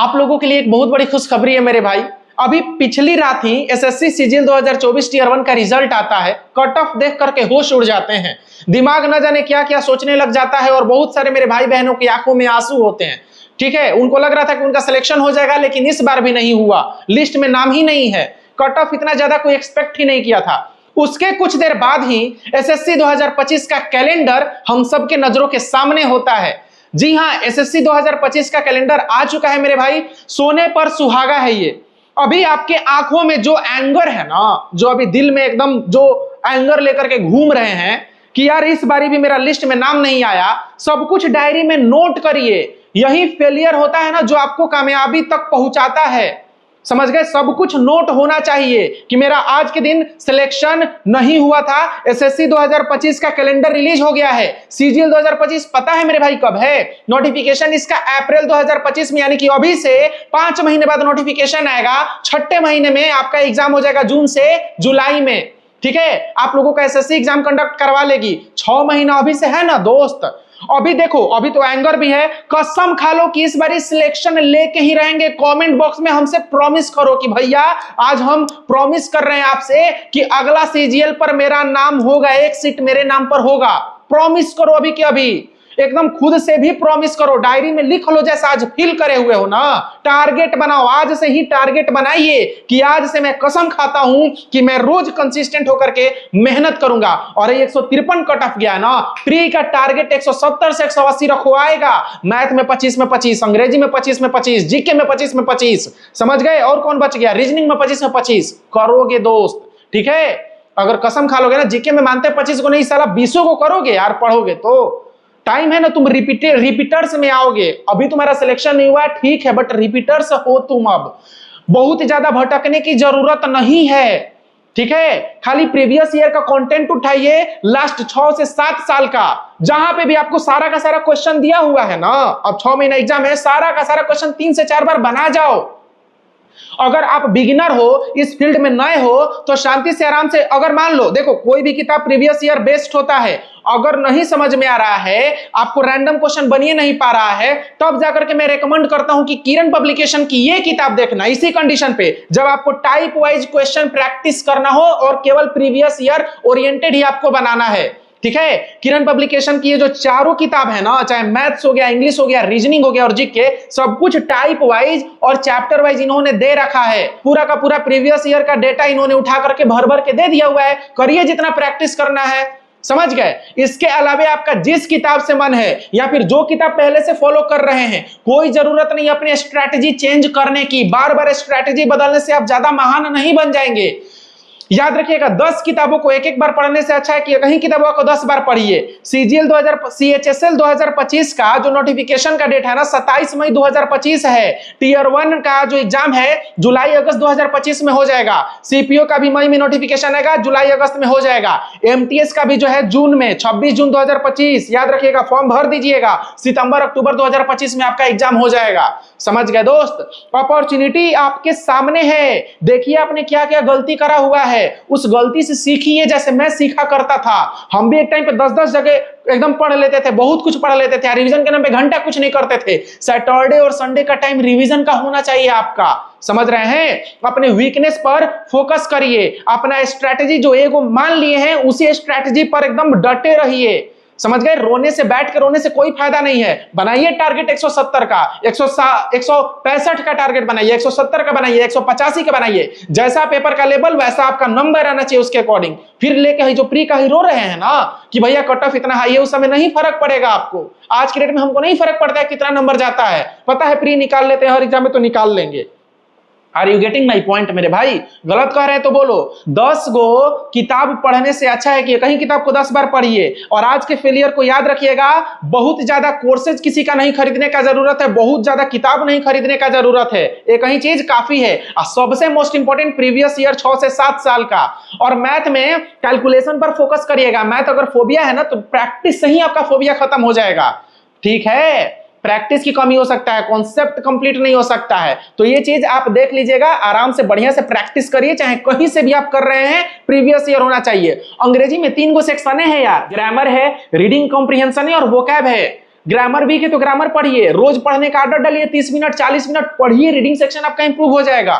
आप लोगों के लिए एक बहुत बड़ी खुशखबरी है मेरे भाई। अभी पिछली रात ही एसएससी सीजीएल 2024 टीयर 1 का रिजल्ट आता है। कट ऑफ देख करके होश उड़ जाते हैं, दिमाग न जाने क्या क्या सोचने लग जाता है और बहुत सारे मेरे भाई बहनों की आंखों में आंसू होते हैं। ठीक है, उनको लग रहा था कि उनका सिलेक्शन हो जाएगा, लेकिन इस बार भी नहीं हुआ, लिस्ट में नाम ही नहीं है। कट ऑफ इतना ज्यादा कोई एक्सपेक्ट ही नहीं किया था। उसके कुछ देर बाद ही एसएससी 2025 का कैलेंडर हम सबके नजरों के सामने होता है। जी हां, एसएससी 2025 का कैलेंडर आ चुका है मेरे भाई। सोने पर सुहागा है ये। अभी आपके आंखों में जो एंगर है ना, जो अभी दिल में एकदम जो एंगर लेकर के घूम रहे हैं कि यार इस बारी भी मेरा लिस्ट में नाम नहीं आया, सब कुछ डायरी में नोट करिए। यही फेलियर होता है ना जो आपको कामयाबी तक पहुंचाता है। समझ गए? सब कुछ नोट होना चाहिए कि मेरा आज के दिन सिलेक्शन नहीं हुआ था। एसएससी 2025 का कैलेंडर रिलीज हो गया है। सीजीएल 2025 पता है मेरे भाई कब है? नोटिफिकेशन इसका अप्रैल 2025 में, यानी कि अभी से 5 महीने बाद नोटिफिकेशन आएगा। छठे महीने में आपका एग्जाम हो जाएगा, जून से जुलाई में। ठीक है, आप लोगों का एसएससी एग्जाम कंडक्ट करवा लेगी। 6 महीना अभी से है ना दोस्त। अभी देखो, अभी तो एंगर भी है। कसम खा लो कि इस बार सिलेक्शन लेके ही रहेंगे। कमेंट बॉक्स में हमसे प्रॉमिस करो कि भैया आज हम प्रॉमिस कर रहे हैं आपसे कि अगला सीजीएल पर मेरा नाम होगा, एक सीट मेरे नाम पर होगा। प्रॉमिस करो अभी के अभी, एकदम खुद से भी प्रॉमिस करो, डायरी में लिख लो जैसा आज फील करे हुए हो ना। टारगेट बनाओ, आज से ही टारगेट बनाइए कि आज से मैं कसम खाता हूं कि मैं रोज कंसिस्टेंट होकर के मेहनत करूंगा। और 153 कट ऑफ गया ना, प्री का टारगेट 170 से 180 रखवाएगा। मैथ में 25 में 25, अंग्रेजी में 25 में 25, जीके में 25 में 25। समझ गए? और कौन बच गया? रीजनिंग में 25 में 25 करोगे दोस्त। ठीक है, अगर कसम खा लोगे ना, जीके में मानते 25 को नहीं, साला 20 को करोगे यार, पढ़ोगे तो। टाइम है ना, तुम रिपीटर्स में आओगे। अभी तुम्हारा सिलेक्शन नहीं हुआ ठीक है, बट रिपीटर्स हो तुम। अब बहुत ज्यादा भटकने की जरूरत नहीं है। ठीक है, खाली प्रीवियस ईयर का कंटेंट उठाइए, लास्ट 6 से 7 साल का, जहां पे भी आपको सारा का सारा क्वेश्चन दिया हुआ है ना। अब 6 महीना एग्जाम है, सारा का सारा क्वेश्चन 3 से 4 बार बना जाओ। अगर आप बिगिनर हो, इस फील्ड में नए हो, तो शांति से आराम से, अगर मान लो देखो कोई भी किताब प्रीवियस ईयर बेस्ड होता है, अगर नहीं समझ में आ रहा है, आपको रैंडम क्वेश्चन बनिए नहीं पा रहा है, तब जाकर के मैं रेकमेंड करता हूं कि किरण पब्लिकेशन की ये किताब देखना। इसी कंडीशन पे जब आपको टाइप वाइज क्वेश्चन प्रैक्टिस करना हो और केवल प्रीवियस ईयर ओरिएंटेड ही आपको बनाना है। ठीक है, किरण पब्लिकेशन की ये जो चारों किताब है ना, चाहे मैथ्स हो गया, इंग्लिश हो गया, रीजनिंग हो गया और जीके, सब कुछ टाइप वाइज और चैप्टर वाइज इन्होंने दे रखा है। पूरा का पूरा प्रीवियस ईयर का डेटा इन्होंने उठा करके भर भर के दे दिया हुआ है। करिए जितना प्रैक्टिस करना है। समझ गए? इसके अलावा आपका जिस किताब से मन है या फिर जो किताब पहले से फॉलो कर रहे हैं, कोई जरूरत नहीं अपनी स्ट्रैटेजी चेंज करने की। बार बार स्ट्रैटेजी बदलने से आप ज्यादा महान नहीं बन जाएंगे। याद रखिएगा, 10 किताबों को एक एक बार पढ़ने से अच्छा है कि कहीं किताबों को 10 बार पढ़िए। सीएचएसएल 2025 का जो नोटिफिकेशन का डेट है ना, 27 मई 2025 है। टीयर 1 का जो एग्जाम है जुलाई अगस्त 2025 में हो जाएगा। सीपीओ का भी मई में नोटिफिकेशन आएगा, जुलाई अगस्त में हो जाएगा। एमटीएस का भी जो है जून में, 26 जून 2025। याद रखिएगा, फॉर्म भर दीजिएगा, सितंबर अक्टूबर 2025 में आपका एग्जाम हो जाएगा। समझ गए दोस्त? अपॉर्चुनिटी आपके सामने है। देखिए आपने क्या क्या गलती करा हुआ है, उस गलती से सीखिए। जैसे मैं सीखा करता था, हम भी एक टाइम पे 10-10 जगह एकदम पढ़ लेते थे, बहुत कुछ पढ़ लेते थे। रिवीजन के नाम पे घंटा कुछ नहीं करते थे। सैटरडे और संडे का टाइम रिवीजन का होना चाहिए आपका। समझ रहे हैं? अपने वीकनेस पर फोकस करिए। अपना स्ट्रैटेजी जो एगो मान लिए हैं, उसी स्ट्रैटेजी पर एकदम डटे रहिए। समझ गए? रोने से, बैठ के रोने से कोई फायदा नहीं है। बनाइए टारगेट 170 का, 165 का टारगेट बनाइए, 170 का बनाइए, 185 का बनाइए। जैसा पेपर का लेवल वैसा आपका नंबर आना चाहिए उसके अकॉर्डिंग। फिर लेके जो प्री का ही रो रहे हैं ना कि भैया कट ऑफ इतना हाई है, उस समय नहीं फर्क पड़ेगा आपको। आज के डेट में हमको नहीं फर्क पड़ता है कितना नंबर जाता है, पता है प्री निकाल लेते हैं, हर एग्जाम में तो निकाल लेंगे। Are you getting my point मेरे भाई? गलत कह रहे हैं तो बोलो। 10 गो किताब पढ़ने से अच्छा है कि कहीं किताब को 10 बार पढ़िए। और आज के फेलियर को याद रखिएगा, बहुत ज्यादा कोर्सेज किसी का नहीं खरीदने का जरूरत है, बहुत ज्यादा किताब नहीं खरीदने का जरूरत है। एक ही चीज काफी है। और सबसे मोस्ट इंपॉर्टेंट प्रीवियस ईयर 6 से 7 साल का। और मैथ में कैलकुलेशन पर फोकस करिएगा। मैथ अगर फोबिया है ना, तो प्रैक्टिस से ही आपका फोबिया खत्म हो जाएगा। ठीक है, प्रैक्टिस की कमी हो सकता है, कॉन्सेप्ट कंप्लीट नहीं हो सकता है। तो ये चीज आप देख लीजिएगा, आराम से बढ़िया से प्रैक्टिस करिए। चाहे कहीं से भी आप कर रहे हैं, प्रीवियस ईयर होना चाहिए। अंग्रेजी में 3 गो सेक्शन है यार, ग्रामर है, रीडिंग कॉम्प्रिहेंशन है और वोकैब है। ग्रामर वीक है तो ग्रामर पढ़िए, रोज पढ़ने का आदत डालिए, 30 मिनट 40 मिनट पढ़िए, रीडिंग सेक्शन आपका इंप्रूव हो जाएगा।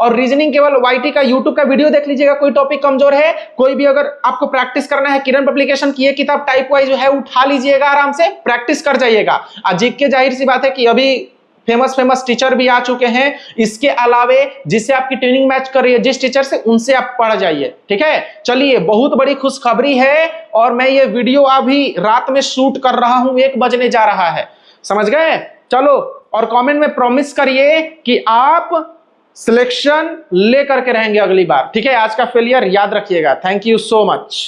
और रीजनिंग केवल वाईटी का यूट्यूब का वीडियो देख लीजिएगा, कोई टॉपिक कमजोर है, कोई भी अगर आपको प्रैक्टिस करना है, किरण पब्लिकेशन की किताब टाइप वाइज जो है उठा लीजिएगा, आराम से प्रैक्टिस कर जाइएगा। जीके जाहिर सी बात है कि अभी फेमस टीचर भी आ चुके हैं, इसके अलावे जिससे आपकी ट्रेनिंग मैच कर रही है जिस टीचर से, उनसे आप पढ़ जाइए। ठीक है, चलिए बहुत बड़ी खुशखबरी है, और मैं ये वीडियो अभी रात में शूट कर रहा हूं, 1 बजने जा रहा है, समझ गए। चलो, और कमेंट में प्रॉमिस करिए कि आप सिलेक्शन लेकर के रहेंगे अगली बार। ठीक है, आज का फेलियर याद रखिएगा। Thank you so much.